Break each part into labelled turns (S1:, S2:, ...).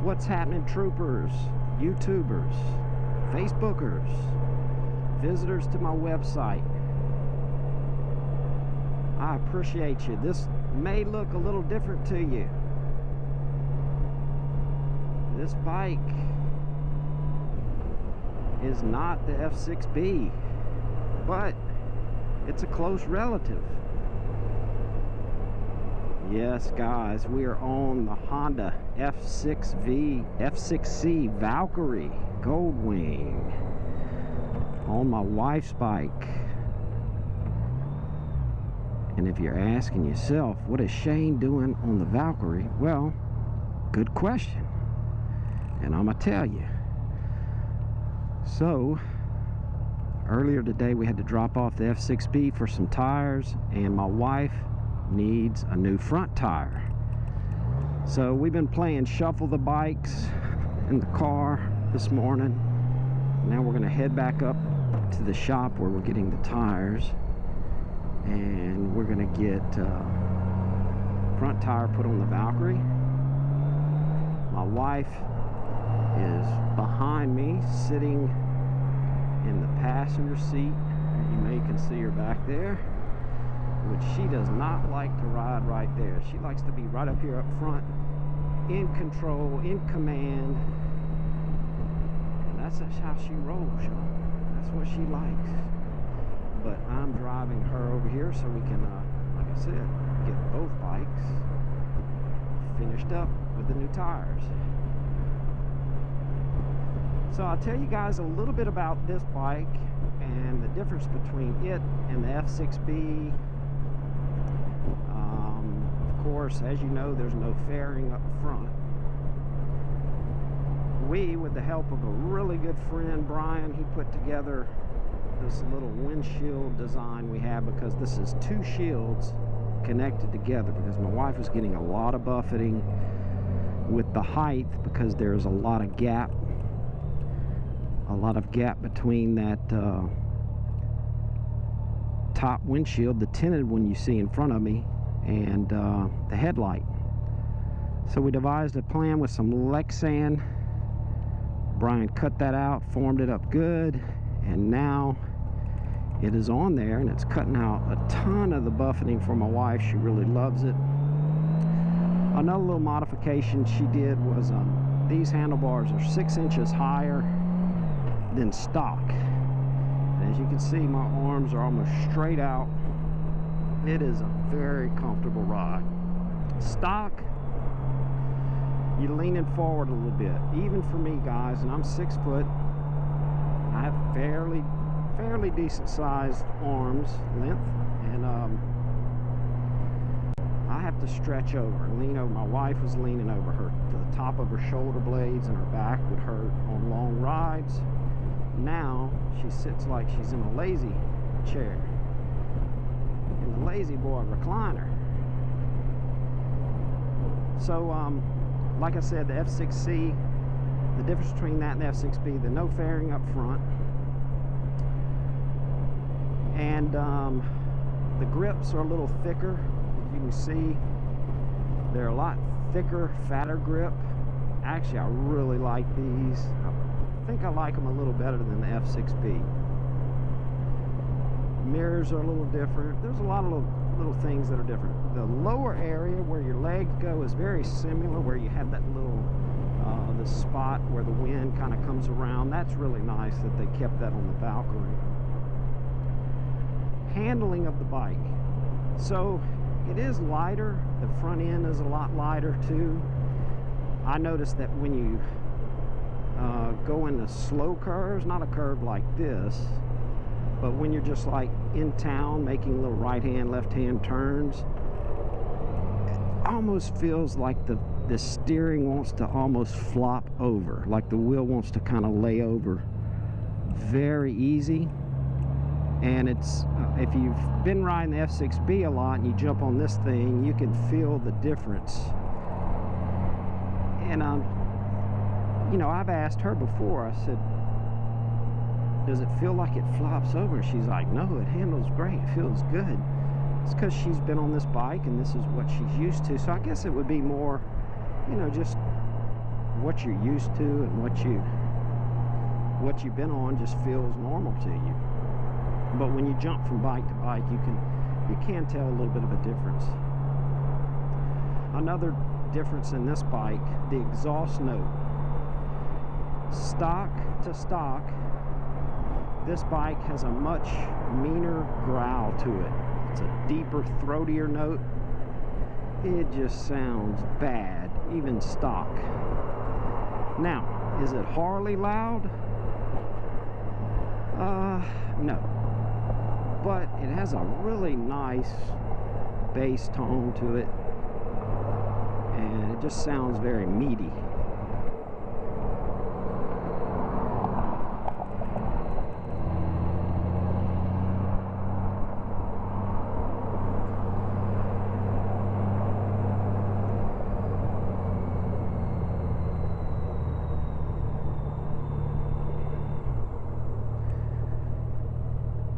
S1: What's happening, troopers, YouTubers, Facebookers, visitors to my website? I appreciate you. This may look a little different to you. This bike is not the F6B, but it's a close relative. Yes, guys, we are on the Honda F6C Valkyrie Goldwing on my wife's bike. And if you're asking yourself, what is Shane doing on the Valkyrie? Well, good question. And I'm gonna tell you. So, earlier today we had to drop off the F6B for some tires, and my wife needs a new front tire. So we've been playing shuffle the bikes in the car this morning. Now we're gonna head back up to the shop where we're getting the tires, and we're gonna get front tire put on the Valkyrie. My wife is behind me, sitting in the passenger seat. You may can see her back there, which she does not like to ride right there. She likes to be right up here up front, in control, in command. And that's how she rolls, y'all. That's what she likes. But I'm driving her over here so we can, like I said, get both bikes finished up with the new tires. So I'll tell you guys a little bit about this bike and the difference between it and the F6B. Of course, as you know, there's no fairing up front. We, with the help of a really good friend, Brian, he put together this little windshield design we have, because this is two shields connected together, because my wife was getting a lot of buffeting with the height, because there's a lot of gap between that top windshield, the tinted one you see in front of me, and the headlight. So we devised a plan with some Lexan. Brian cut that out, formed it up good, and now it is on there, and it's cutting out a ton of the buffeting for my wife. She really loves it. Another little modification she did was these handlebars are 6 inches higher than stock. And as you can see, my arms are almost straight out. It is a very comfortable ride. Stock, you're leaning forward a little bit. Even for me, guys, and I'm 6 foot, I have fairly decent sized arms length, and I have to stretch over and lean over. My wife was leaning over her. The top of her shoulder blades and her back would hurt on long rides. Now she sits like she's in a lazy chair, in the lazy boy recliner. So like I said, the F6C, the difference between that and the F6B, the no fairing up front, and the grips are a little thicker. As you can see, they're a lot thicker, fatter grip. Actually, I really like these. I think I like them a little better than the F6B. Mirrors are a little different. There's a lot of little things that are different. The lower area where your legs go is very similar, where you have that little the spot where the wind kind of comes around. That's really nice that they kept that on the Valkyrie. Handling of the bike. So it is lighter. The front end is a lot lighter too. I noticed that when you go into slow curves, not a curve like this, but when you're just like in town making little right hand, left hand turns, it almost feels like the steering wants to almost flop over, like the wheel wants to kind of lay over. Very easy. And it's if you've been riding the F6B a lot and you jump on this thing, you can feel the difference. And you know, I've asked her before, I said, does it feel like it flops over? She's like, no, it handles great, it feels good. It's because she's been on this bike and this is what she's used to. So I guess it would be more, you know, just what you're used to and what you've been on just feels normal to you. But when you jump from bike to bike, you can tell a little bit of a difference. Another difference in this bike, the exhaust note. Stock to stock, this bike has a much meaner growl to it. It's a deeper, throatier note. It just sounds bad, even stock. Now, is it Harley loud? No. But it has a really nice bass tone to it, and it just sounds very meaty.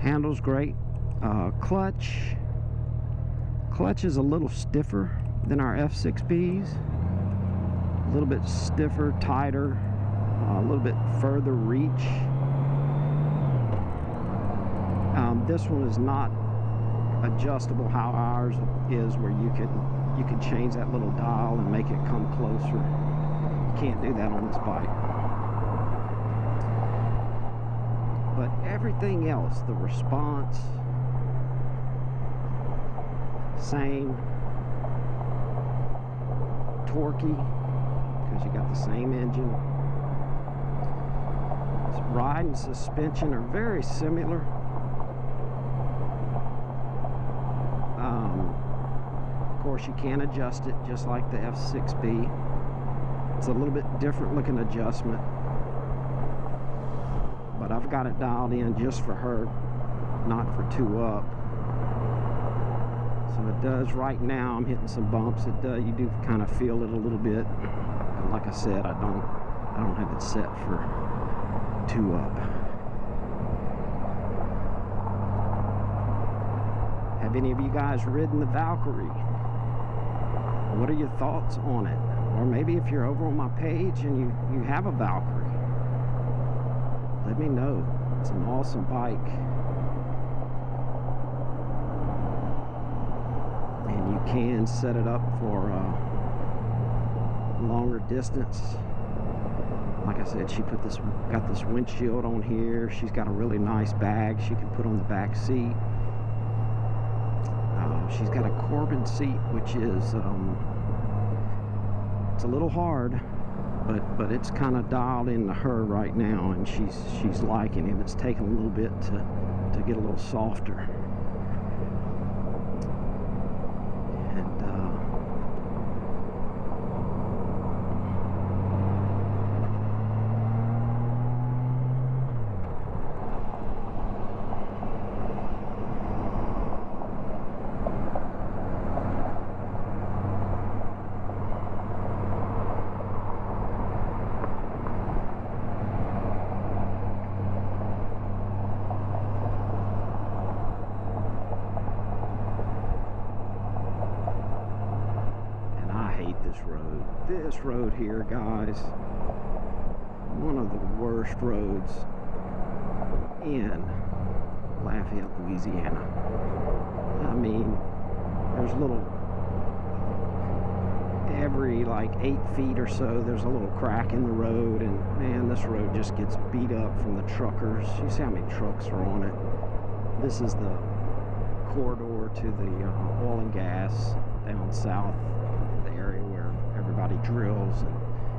S1: Handles great. Clutch is a little stiffer than our F6Bs. A little bit stiffer, tighter, a little bit further reach. This one is not adjustable how ours is, where you can change that little dial and make it come closer. You can't do that on this bike. But everything else, the response, same. Torquey, because you got the same engine. Ride and suspension are very similar. Of course, you can adjust it just like the F6B. It's a little bit different looking adjustment, but I've got it dialed in just for her, not for 2-up. So it does. Right now I'm hitting some bumps. It does, you do kind of feel it a little bit, but like I said, I don't have it set for 2-up. Have any of you guys ridden the Valkyrie? What are your thoughts on it? Or maybe if you're over on my page and you have a Valkyrie, let me know. It's an awesome bike. And you can set it up for longer distance. Like I said, she got this windshield on here. She's got a really nice bag she can put on the back seat. She's got a Corbin seat, which is it's a little hard, but it's kind of dialed into her right now, and she's liking it. It's taken a little bit to get a little softer. This road here, guys, one of the worst roads in Lafayette, Louisiana. I mean, there's little, every like 8 feet or so, there's a little crack in the road, and man, this road just gets beat up from the truckers. You see how many trucks are on it. This is the corridor to the oil and gas down south, the area where everybody drills, and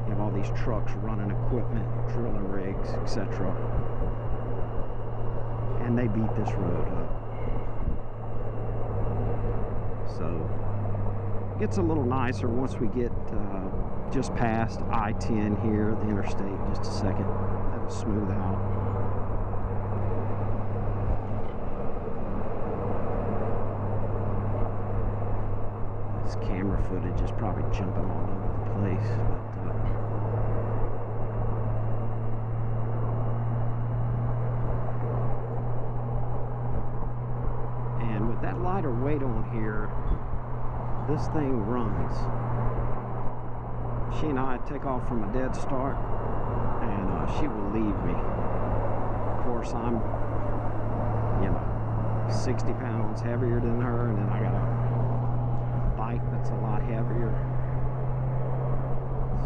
S1: you have all these trucks running equipment, drilling rigs, etc. And they beat this road up. So it gets a little nicer once we get just past I-10 here, the interstate. Just a second, that'll smooth out. This camera footage is probably jumping all over the place, but and with that lighter weight on here, this thing runs. She and I take off from a dead start, and she will leave me. Of course, I'm, you know, 60 pounds heavier than her, and then I got a bike that's a lot heavier.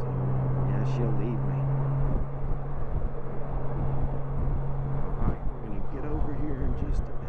S1: So, yeah, she'll leave me. Alright, we're going to get over here in just a